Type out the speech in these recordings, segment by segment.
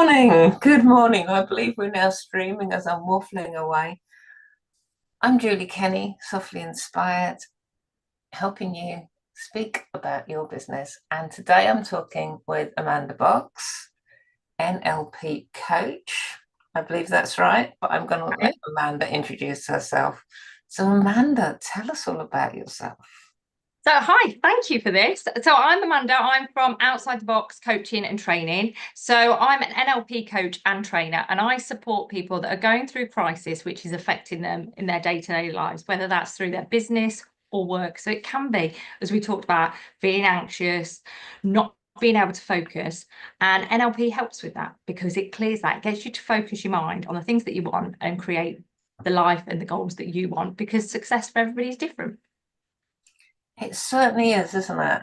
Morning, good morning. I believe we're now streaming as I'm waffling away. I'm Julie Kenny, softly inspired, helping you speak about your business. And today I'm talking with Amanda Box, NLP coach. I believe that's right, but I'm going to let Amanda introduce herself. So, Amanda, tell us all about yourself. So, hi, thank you for this. So, I'm Amanda. I'm from Outside the Box Coaching and Training. So, I'm an NLP coach and trainer, and I support people that are going through crisis, which is affecting them in their day-to-day lives, whether that's through their business or work. So, it can be, as we talked about, feeling anxious, not being able to focus. And NLP helps with that because it clears that, it gets you to focus your mind on the things that you want and create the life and the goals that you want, because success for everybody is different. It certainly is, isn't it?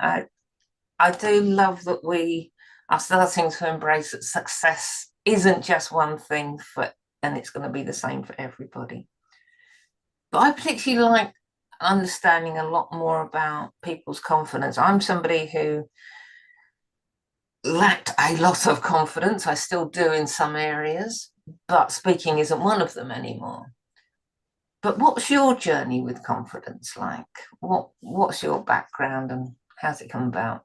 I do love that we are starting to embrace that success isn't just one thing and it's going to be the same for everybody. But I particularly like understanding a lot more about people's confidence. I'm somebody who lacked a lot of confidence. I still do in some areas, but speaking isn't one of them anymore. But what's your journey with confidence like? What's your background and how's it come about?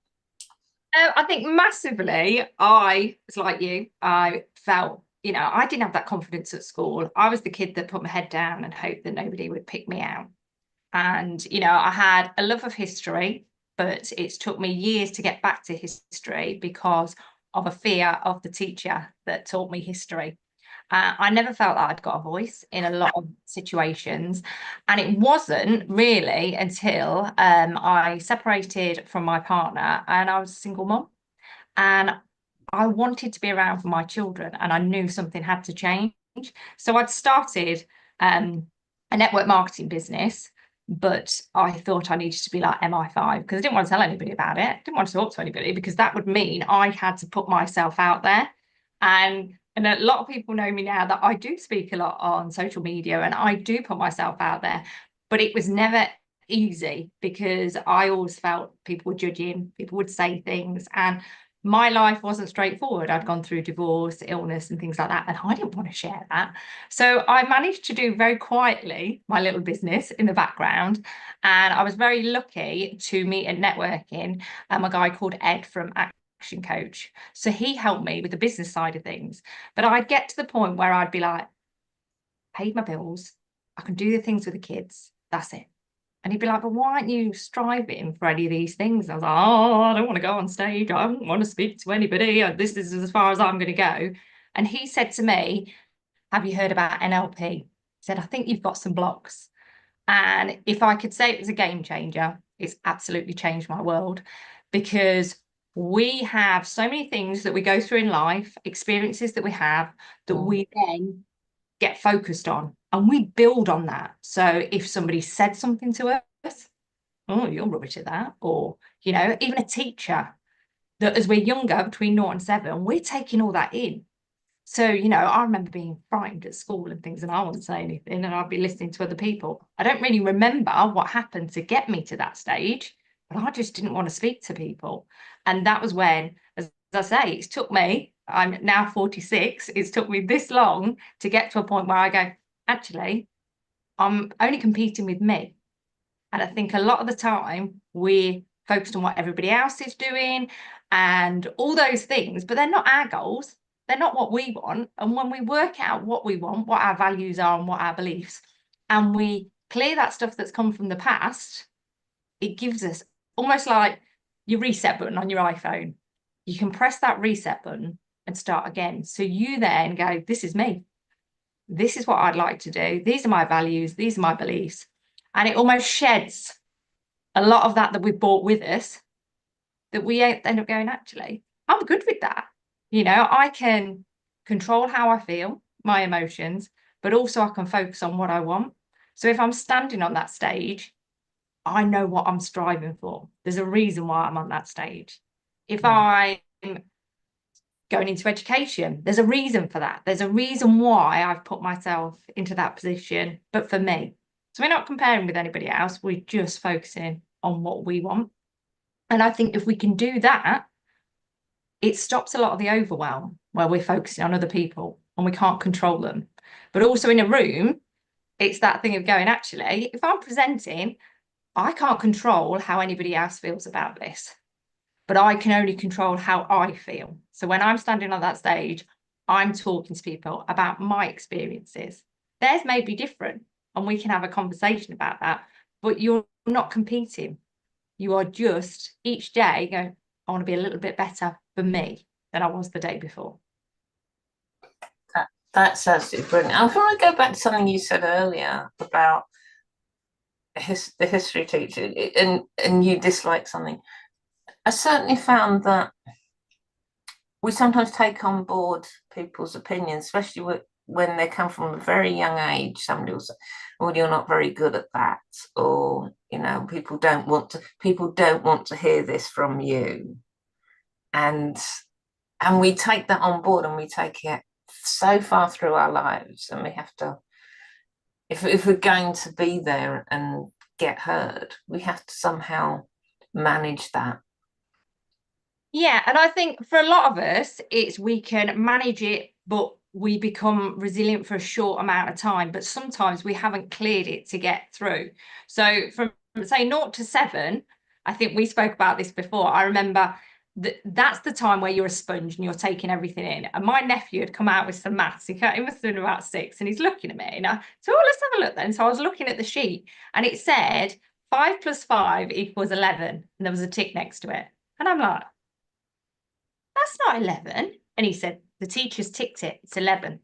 I think massively, I was like you. I felt, I didn't have that confidence at school. I was the kid that put my head down and hoped that nobody would pick me out. And, I had a love of history, but it's took me years to get back to history because of a fear of the teacher that taught me history. I never felt that I'd got a voice in a lot of situations. And it wasn't really until I separated from my partner and I was a single mom. And I wanted to be around for my children and I knew something had to change. So I'd started a network marketing business, but I thought I needed to be like MI5 because I didn't want to tell anybody about it. I didn't want to talk to anybody because that would mean I had to put myself out there. And a lot of people know me now that I do speak a lot on social media and I do put myself out there, but it was never easy because I always felt people were judging, people would say things, and my life wasn't straightforward. I'd gone through divorce, illness, and things like that, and I didn't want to share that. So I managed to do very quietly my little business in the background, and I was very lucky to meet at networking a guy called Ed from Action Coach. So he helped me with the business side of things. But I'd get to the point where I'd be like, paid my bills, I can do the things with the kids. That's it. And he'd be like, but why aren't you striving for any of these things? I was like, oh, I don't want to go on stage. I don't want to speak to anybody. This is as far as I'm going to go. And he said to me, have you heard about NLP? He said, I think you've got some blocks. And if I could say it was a game changer, it's absolutely changed my world because we have so many things that we go through in life, experiences that we have that we then get focused on and we build on that. So if somebody said something to us, oh, you're rubbish at that. Or, even a teacher that as we're younger, between 0 and 7, we're taking all that in. So, I remember being frightened at school and things, and I wouldn't say anything, and I'd be listening to other people. I don't really remember what happened to get me to that stage, but I just didn't want to speak to people. And that was when, as I say, it took me, I'm now 46, it's took me this long to get to a point where I go, actually, I'm only competing with me. And I think a lot of the time we're focused on what everybody else is doing and all those things, but they're not our goals. They're not what we want. And when we work out what we want, what our values are and what our beliefs, and we clear that stuff that's come from the past, it gives us almost like your reset button on your iPhone. You can press that reset button and start again. So you then go, this is me. This is what I'd like to do. These are my values. These are my beliefs. And it almost sheds a lot of that we've brought with us that we end up going, actually, I'm good with that. I can control how I feel, my emotions, but also I can focus on what I want. So if I'm standing on that stage, I know what I'm striving for. There's a reason why I'm on that stage. If I'm going into education, there's a reason for that. There's a reason why I've put myself into that position, but for me. So we're not comparing with anybody else. We're just focusing on what we want. And I think if we can do that, it stops a lot of the overwhelm where we're focusing on other people and we can't control them. But also in a room, it's that thing of going, actually, if I'm presenting, I can't control how anybody else feels about this, but I can only control how I feel. So when I'm standing on that stage, I'm talking to people about my experiences. Theirs may be different, and we can have a conversation about that, but you're not competing. You are just each day going, I want to be a little bit better for me than I was the day before. That's absolutely brilliant. I want to go back to something you said earlier about the history teacher, and you dislike something. I certainly found that we sometimes take on board people's opinions, especially when they come from a very young age. Somebody will say, "Well, you're not very good at that," or people don't want to hear this from you, and we take that on board and we take it so far through our lives, and we have to, if we're going to be there and get heard, we have to somehow manage that. Yeah, and I think for a lot of us, it's we can manage it, but we become resilient for a short amount of time. But sometimes we haven't cleared it to get through. So from say 0 to 7, I think we spoke about this before. I remember that's the time where you're a sponge and you're taking everything in. And my nephew had come out with some maths. He must have been about 6, and he's looking at me. And so let's have a look then. So I was looking at the sheet, and it said 5 plus 5 equals 11, and there was a tick next to it. And I'm like, that's not 11. And he said, the teacher's ticked it. It's 11.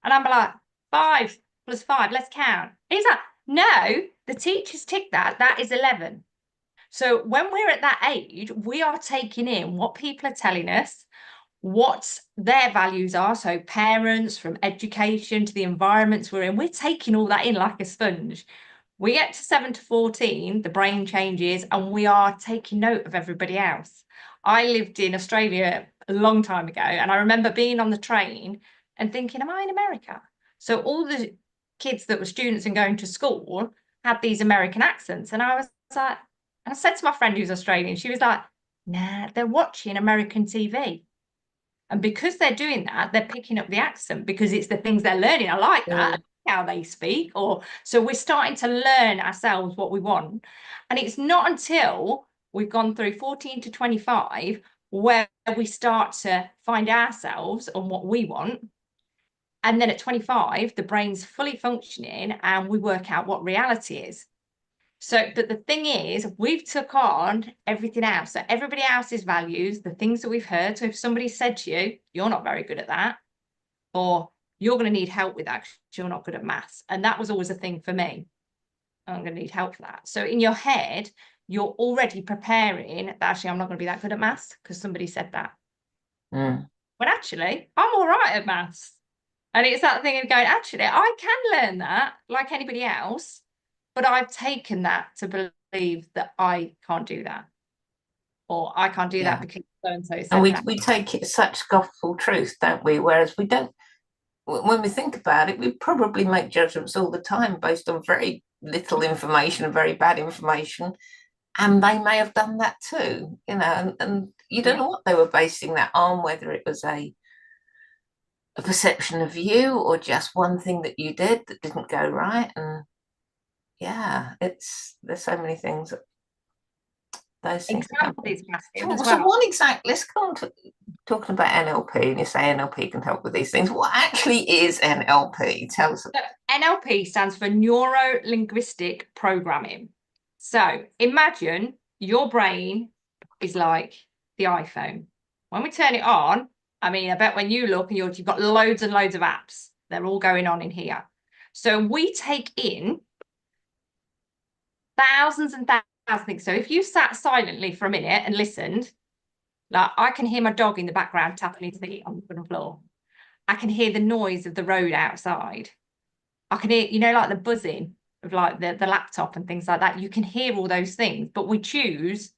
And I'm like, 5 plus 5, let's count. And he's like, no, the teacher's ticked that. That is 11. So when we're at that age, we are taking in what people are telling us, what their values are. So parents, from education to the environments we're in, we're taking all that in like a sponge. We get to 7 to 14, the brain changes, and we are taking note of everybody else. I lived in Australia a long time ago, and I remember being on the train and thinking, am I in America? So all the kids that were students and going to school had these American accents. And I was like, and I said to my friend who's Australian, she was like, nah, they're watching American TV. And because they're doing that, they're picking up the accent because it's the things they're learning. I like that, how they speak. Or so we're starting to learn ourselves what we want. And it's not until we've gone through 14 to 25 where we start to find ourselves on what we want. And then at 25, the brain's fully functioning and we work out what reality is. So, but the thing is, we've took on everything else. So everybody else's values, the things that we've heard. So if somebody said to you, you're not very good at that, or you're going to need help with that because you're not good at maths. And that was always a thing for me. I'm going to need help for that. So in your head, you're already preparing that actually I'm not going to be that good at maths because somebody said that. Mm. But actually, I'm all right at maths. And it's that thing of going, actually, I can learn that like anybody else. But I've taken that to believe that I can't do that. Or I can't do that because so-and-so said And that. we take it as such gospel truth, don't we? Whereas we don't, when we think about it, we probably make judgments all the time based on very little information and very bad information. And they may have done that too, and you don't know what they were basing that on, whether it was a perception of you or just one thing that you did that didn't go right. And there's so many things that those things Example is massive as so well. let's go on to talking about NLP, and you say NLP can help with these things. What actually is NLP? Tell us. So NLP stands for Neuro Linguistic Programming. So imagine your brain is like the iPhone. When we turn it on, I mean, I bet when you look, you've got loads and loads of apps. They're all going on in here. So we take in thousands and thousands of things. So if you sat silently for a minute and listened, like I can hear my dog in the background tapping his feet on the floor. I can hear the noise of the road outside. I can hear, like the buzzing of like the laptop and things like that. You can hear all those things, but we choose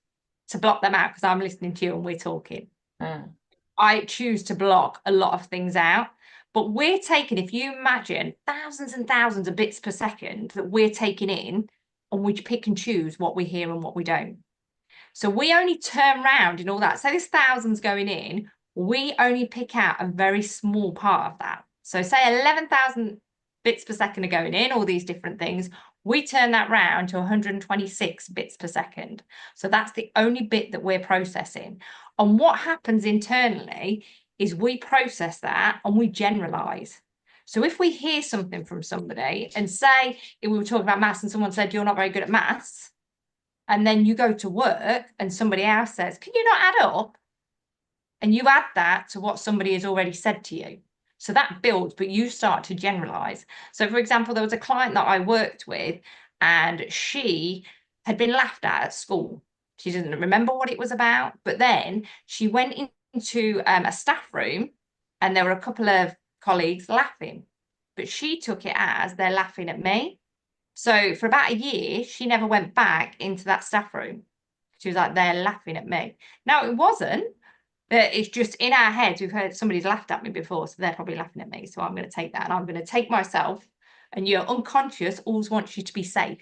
to block them out because I'm listening to you and we're talking. Mm. I choose to block a lot of things out. But we're taking, if you imagine thousands and thousands of bits per second that we're taking in, and we pick and choose what we hear and what we don't. So we only turn round in all that. So there's thousands going in. We only pick out a very small part of that. So say 11,000 bits per second are going in, all these different things. We turn that round to 126 bits per second. So that's the only bit that we're processing. And what happens internally is we process that and we generalize. So if we hear something from somebody and say, if we were talking about maths and someone said, you're not very good at maths, and then you go to work and somebody else says, can you not add up? And you add that to what somebody has already said to you. So that builds, but you start to generalize. So for example, there was a client that I worked with and she had been laughed at school. She didn't remember what it was about, but then she went into a staff room and there were a couple of colleagues laughing, but she took it as they're laughing at me. So for about a year, she never went back into that staff room. She was like, they're laughing at me. Now, it wasn't. It's just in our heads, we've heard somebody's laughed at me before, so they're probably laughing at me. So I'm going to take that and I'm going to take myself. And your unconscious always wants you to be safe.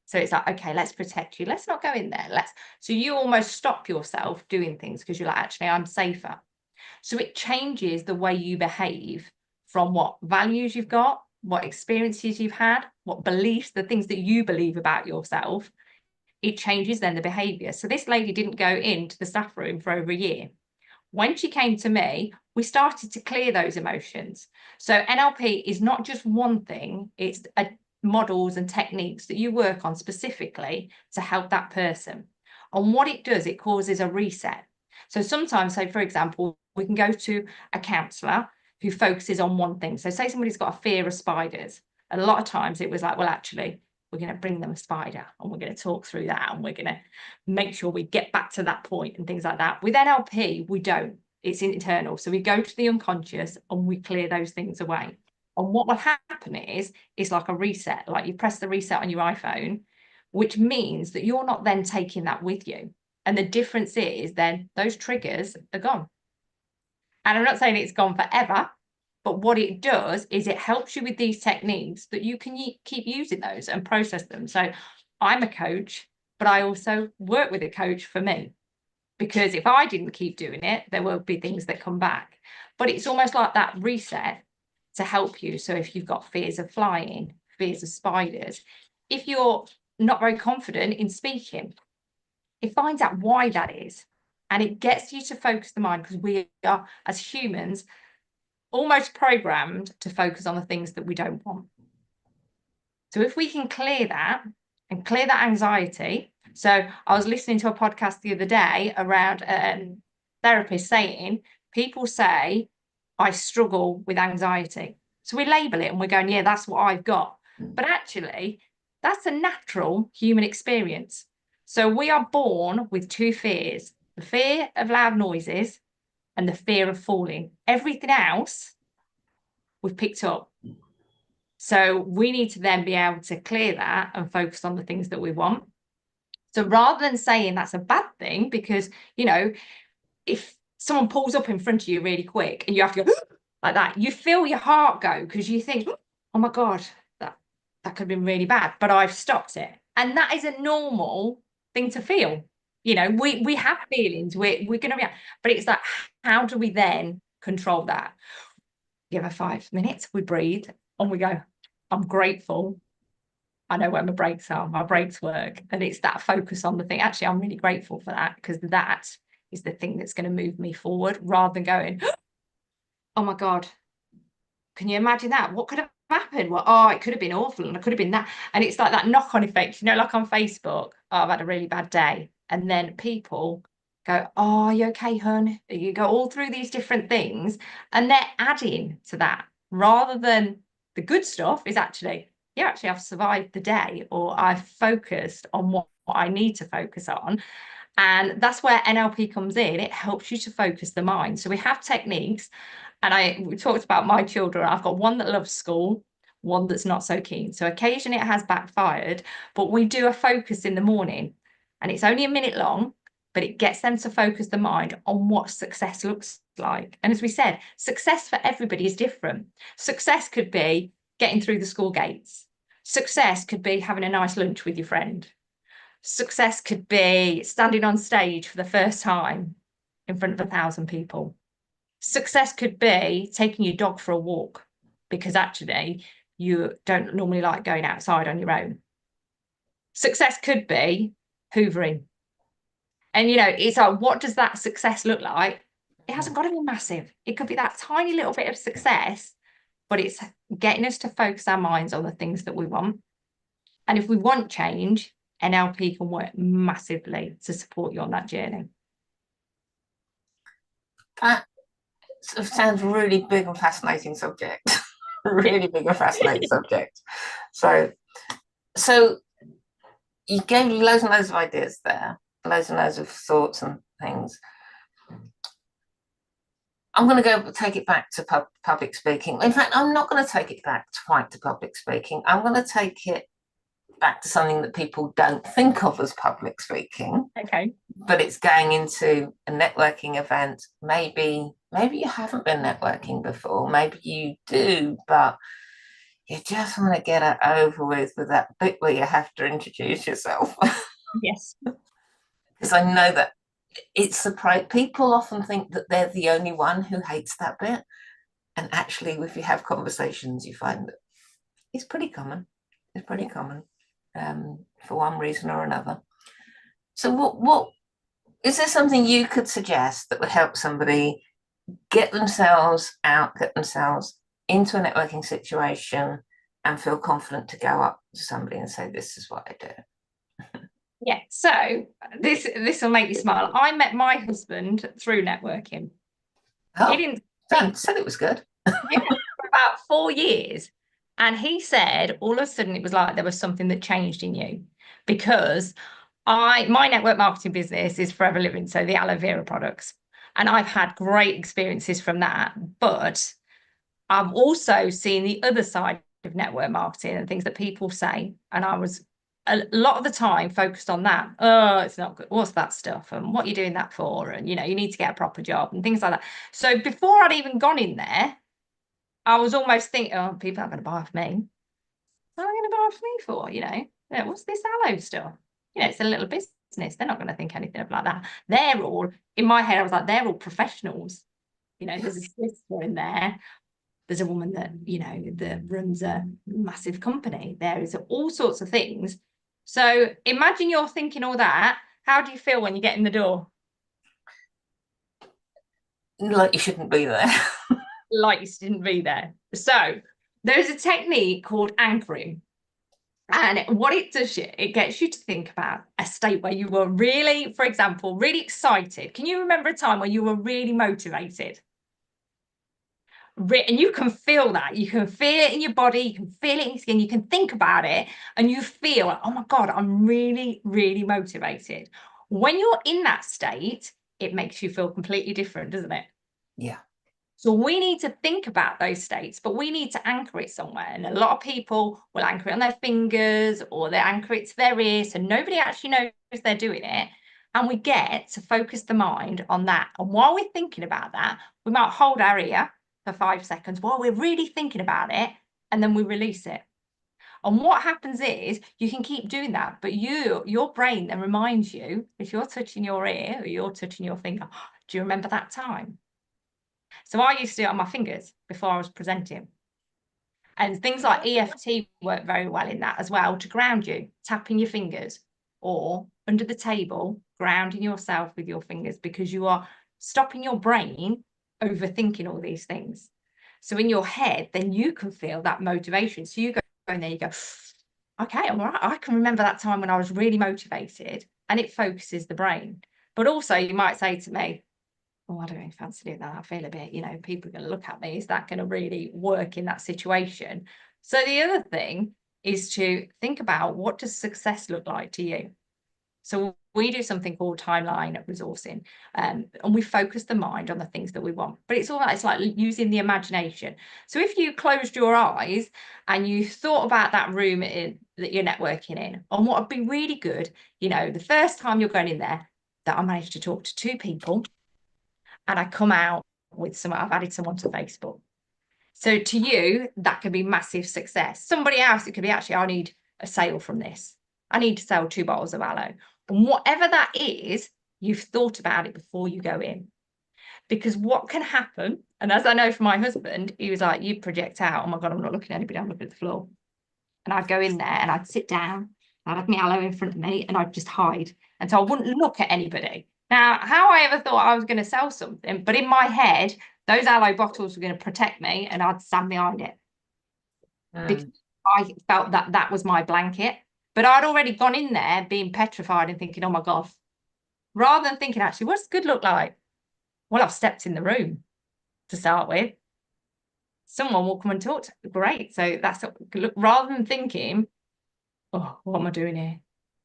So it's like, okay, let's protect you. Let's not go in there. So you almost stop yourself doing things because you're like, actually, I'm safer. So it changes the way you behave from what values you've got, what experiences you've had, what beliefs, the things that you believe about yourself. It changes then the behavior. So this lady didn't go into the staff room for over a year. When she came to me, we started to clear those emotions. So NLP is not just one thing, it's models and techniques that you work on specifically to help that person. And what it does, it causes a reset. So sometimes, say, for example, we can go to a counsellor who focuses on one thing. So say somebody's got a fear of spiders. And a lot of times it was like, well, actually, we're going to bring them a spider and we're going to talk through that and we're going to make sure we get back to that point and things like that. With NLP, we don't. It's internal. So we go to the unconscious and we clear those things away. And what will happen is like a reset, like you press the reset on your iPhone, which means that you're not then taking that with you. And the difference is then those triggers are gone. And I'm not saying it's gone forever, but what it does is it helps you with these techniques that you can keep using those and process them. So I'm a coach, but I also work with a coach for me, because if I didn't keep doing it, there will be things that come back. But it's almost like that reset to help you. So if you've got fears of flying, fears of spiders, if you're not very confident in speaking, it finds out why that is. And it gets you to focus the mind, because we are, as humans, almost programmed to focus on the things that we don't want. So if we can clear that and clear that anxiety. So I was listening to a podcast the other day around therapists saying, people say, I struggle with anxiety. So we label it and we're going, yeah, that's what I've got. But actually, that's a natural human experience. So we are born with two fears, the fear of loud noises and the fear of falling. Everything else we've picked up. So we need to then be able to clear that and focus on the things that we want. So rather than saying that's a bad thing, because, you know, if someone pulls up in front of you really quick and you have to go like that, you feel your heart go because you think, oh my God, that could have been really bad, but I've stopped it. And that is a normal thing to feel. You know, we have feelings, we're going to react, but it's like, how do we then control that? Give her 5 minutes, we breathe and we go, I'm grateful. I know where my brakes are, my brakes work. And it's that focus on the thing. Actually, I'm really grateful for that, because that is the thing that's going to move me forward, rather than going, oh my God, can you imagine that? What could have happened? Well, oh, it could have been awful and it could have been that. And it's like that knock-on effect, you know, like on Facebook, oh, I've had a really bad day. And then people go, oh, are you okay, hun? You go all through these different things and they're adding to that, rather than the good stuff is actually, yeah, actually I've survived the day, or I've focused on what I need to focus on. And that's where NLP comes in. It helps you to focus the mind. So we have techniques, and we talked about my children. I've got one that loves school, one that's not so keen. So occasionally it has backfired, but we do a focus in the morning, and it's only a minute long, but it gets them to focus the mind on what success looks like. And as we said, success for everybody is different. Success could be getting through the school gates. Success could be having a nice lunch with your friend. Success could be standing on stage for the first time in front of 1,000 people. Success could be taking your dog for a walk because actually you don't normally like going outside on your own. Success could be hoovering. And, it's like, what does that success look like? It hasn't got to be massive. It could be that tiny little bit of success, but it's getting us to focus our minds on the things that we want. And if we want change, NLP can work massively to support you on that journey. That sort of sounds really big and fascinating subject. Really big and fascinating subject. So you gave loads and loads of ideas there, loads and loads of thoughts and things. I'm going to go take it back to public speaking. In fact, I'm not going to take it back quite to public speaking. I'm going to take it back to something that people don't think of as public speaking. Okay. But it's going into a networking event. Maybe you haven't been networking before. Maybe you do, but you just want to get it over with that bit where you have to introduce yourself. Yes. Because I know that it's surprising. People often think that they're the only one who hates that bit. And actually, if you have conversations, you find that it's pretty common. It's pretty common for one reason or another. So what is there something you could suggest that would help somebody get themselves out, get themselves into a networking situation and feel confident to go up to somebody and say, this is what I do? Yeah, so this will make you smile. I met my husband through networking. Oh, he didn't Dan said it was good. Yeah, for about 4 years. And he said all of a sudden it was like there was something that changed in you because my network marketing business is Forever Living, so the aloe vera products. And I've had great experiences from that. But I've also seen the other side of network marketing and things that people say. And I was a lot of the time focused on that. Oh, it's not good. What's that stuff? And what are you doing that for? And, you need to get a proper job and things like that. So before I'd even gone in there, I was almost thinking, oh, people aren't going to buy off me. What are they going to buy off me for? What's this aloe stuff? It's a little business. They're not going to think anything of like that. They're all, in my head, I was like, they're all professionals. There's a solicitor in there. There's a woman that runs a massive company. There is all sorts of things. So imagine you're thinking all that. How do you feel when you get in the door? Like you shouldn't be there. Like you shouldn't be there. So there's a technique called anchoring. And what it does, it gets you to think about a state where you were really, for example, really excited. Can you remember a time where you were really motivated? And you can feel that. You can feel it in your body. You can feel it in your skin. You can think about it and you feel, oh my God, I'm really, really motivated. When you're in that state, it makes you feel completely different, doesn't it? Yeah. So we need to think about those states, but we need to anchor it somewhere. And a lot of people will anchor it on their fingers or they anchor it to their ears, and nobody actually knows they're doing it. And we get to focus the mind on that. And while we're thinking about that, we might hold our ear for 5 seconds while we're really thinking about it, and then we release it. And what happens is you can keep doing that, but your brain then reminds you, if you're touching your ear or you're touching your finger, do you remember that time? So I used to do it on my fingers before I was presenting. And things like EFT work very well in that as well, to ground you, tapping your fingers, or under the table, grounding yourself with your fingers, because you are stopping your brain overthinking all these things. So in your head, then you can feel that motivation. So you go in there, you go, okay, I'm all right. I can remember that time when I was really motivated, and it focuses the brain. But also you might say to me, oh, I don't really fancy doing that. I feel a bit, people are going to look at me. Is that going to really work in that situation? So the other thing is to think about, what does success look like to you? So we do something called timeline resourcing, and we focus the mind on the things that we want. But it's like using the imagination. So if you closed your eyes and you thought about that room that you're networking in, and what would be really good, the first time you're going in there, that I managed to talk to 2 people, and I come out with I've added someone to Facebook. So to you, that could be massive success. Somebody else, it could be, actually, I need a sale from this. I need to sell 2 bottles of aloe. And whatever that is, you've thought about it before you go in. Because what can happen, and as I know from my husband, he was like, you project out, oh my God, I'm not looking at anybody, I'm looking at the floor. And I'd go in there and I'd sit down, I'd have my aloe in front of me and I'd just hide. And so I wouldn't look at anybody. Now, how I ever thought I was going to sell something, but in my head, those aloe bottles were going to protect me and I'd stand behind it. Because I felt that that was my blanket. But I'd already gone in there being petrified and thinking, oh my God, rather than thinking, actually, what's good look like? Well, I've stepped in the room to start with. Someone will come and talk to me. Great. So that's rather than thinking, oh, what am I doing here?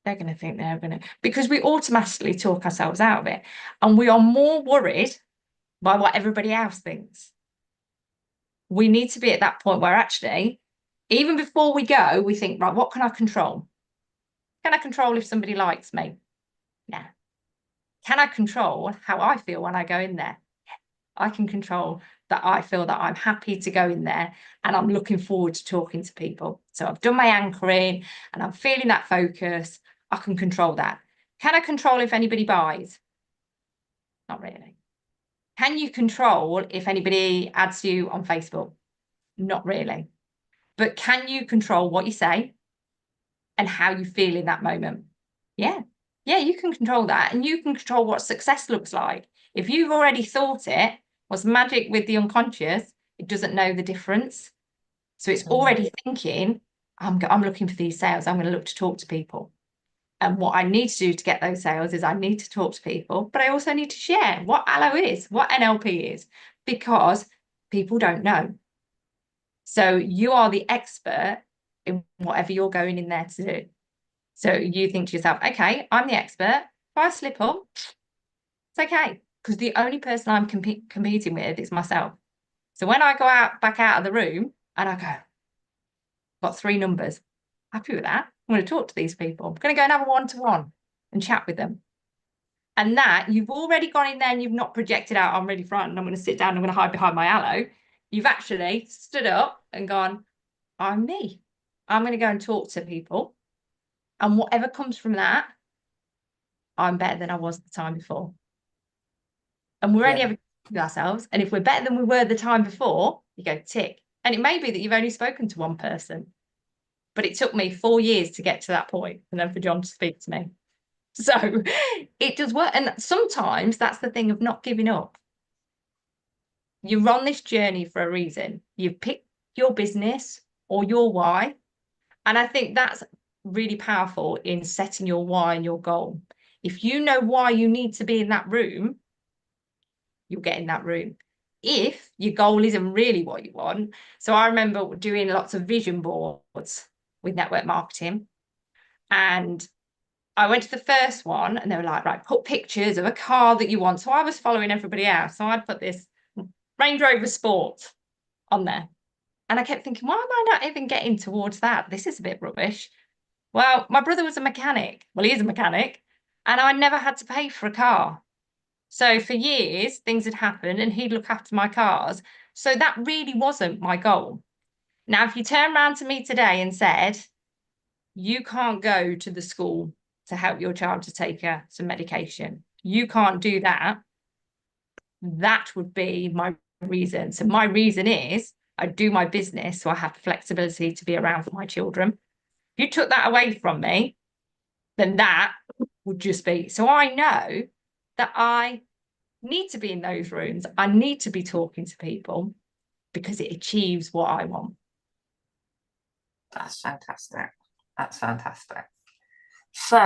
They're going to think they're going to, because we automatically talk ourselves out of it. And we are more worried by what everybody else thinks. We need to be at that point where actually, even before we go, we think, right, what can I control? Can I control if somebody likes me? No. Can I control how I feel when I go in there? I can control that I feel that I'm happy to go in there and I'm looking forward to talking to people. So I've done my anchoring and I'm feeling that focus. I can control that. Can I control if anybody buys? Not really. Can you control if anybody adds you on Facebook? Not really. But can you control what you say and how you feel in that moment? Yeah. Yeah, you can control that. And you can control what success looks like. If you've already thought it, what's magic with the unconscious, it doesn't know the difference. So it's already thinking, I'm looking for these sales. I'm going to look to talk to people. And what I need to do to get those sales is I need to talk to people, but I also need to share what aloe is, what NLP is, because people don't know. So you are the expert in whatever you're going in there to do. So you think to yourself, okay, I'm the expert. If I slip up, it's okay. Because the only person I'm competing with is myself. So when I go back out of the room and I go, got 3 numbers, happy with that. I'm going to talk to these people. I'm going to go and have a one-to-one and chat with them. And that you've already gone in there and you've not projected out, I'm really frightened, I'm going to sit down, I'm going to hide behind my aloe. You've actually stood up and gone, I'm me. I'm going to go and talk to people. And whatever comes from that, I'm better than I was the time before. And we're only ever with ourselves. And if we're better than we were the time before, you go tick. And it may be that you've only spoken to one person. But it took me 4 years to get to that point and then for John to speak to me. So it does work. And sometimes that's the thing of not giving up. You're on this journey for a reason. You've picked your business or your why. And I think that's really powerful in setting your why and your goal. If you know why you need to be in that room, you'll get in that room. If your goal isn't really what you want. So I remember doing lots of vision boards with network marketing. And I went to the first one and they were like, right, put pictures of a car that you want. So I was following everybody else. So I'd put this Range Rover Sport on there. And I kept thinking, why am I not even getting towards that? This is a bit rubbish. Well, my brother was a mechanic. Well, he is a mechanic. And I never had to pay for a car. So for years, things had happened and he'd look after my cars. So that really wasn't my goal. Now, if you turn around to me today and said, you can't go to the school to help your child to take some medication, you can't do that, that would be my reason. So my reason is I do my business so I have the flexibility to be around for my children. If you took that away from me, then that would just be, so I know that I need to be in those rooms. I need to be talking to people because it achieves what I want. That's fantastic. That's fantastic. So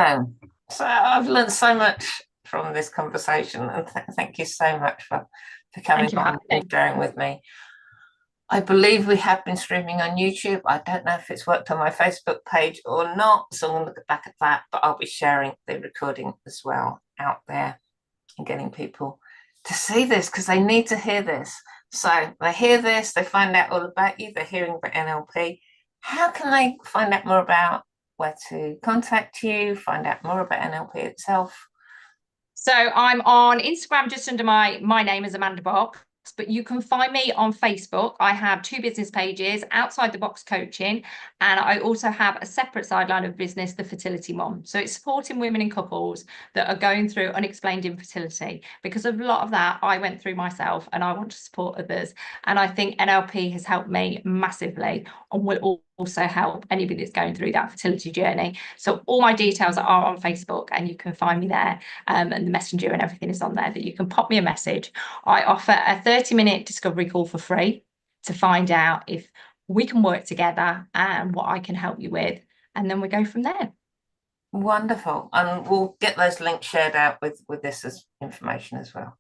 I've learned so much from this conversation, and thank you so much for coming on and sharing with me. I believe we have been streaming on YouTube. I don't know if it's worked on my Facebook page or not, so I'm going to look back at that, but I'll be sharing the recording as well out there and getting people to see this because they need to hear this. So they hear this, they find out all about you, they're hearing about NLP. How can they find out more about where to contact you, find out more about NLP itself? So I'm on Instagram just under my name is Amanda Box. but you can find me on Facebook. I have 2 business pages, Outside the Box Coaching, and I also have a separate sideline of business, The Fertility Mom. So it's supporting women and couples that are going through unexplained infertility, because a lot of that I went through myself, and I want to support others. And I think NLP has helped me massively, and will also help anybody that's going through that fertility journey. So all my details are on Facebook, and you can find me there, and the messenger and everything is on there, that you can pop me a message. I offer a 30-minute discovery call for free to find out if we can work together and what I can help you with, and then we go from there. Wonderful. And we'll get those links shared out with this as information as well.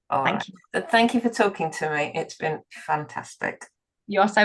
All right. Thank you. But thank you for talking to me. It's been fantastic. You're so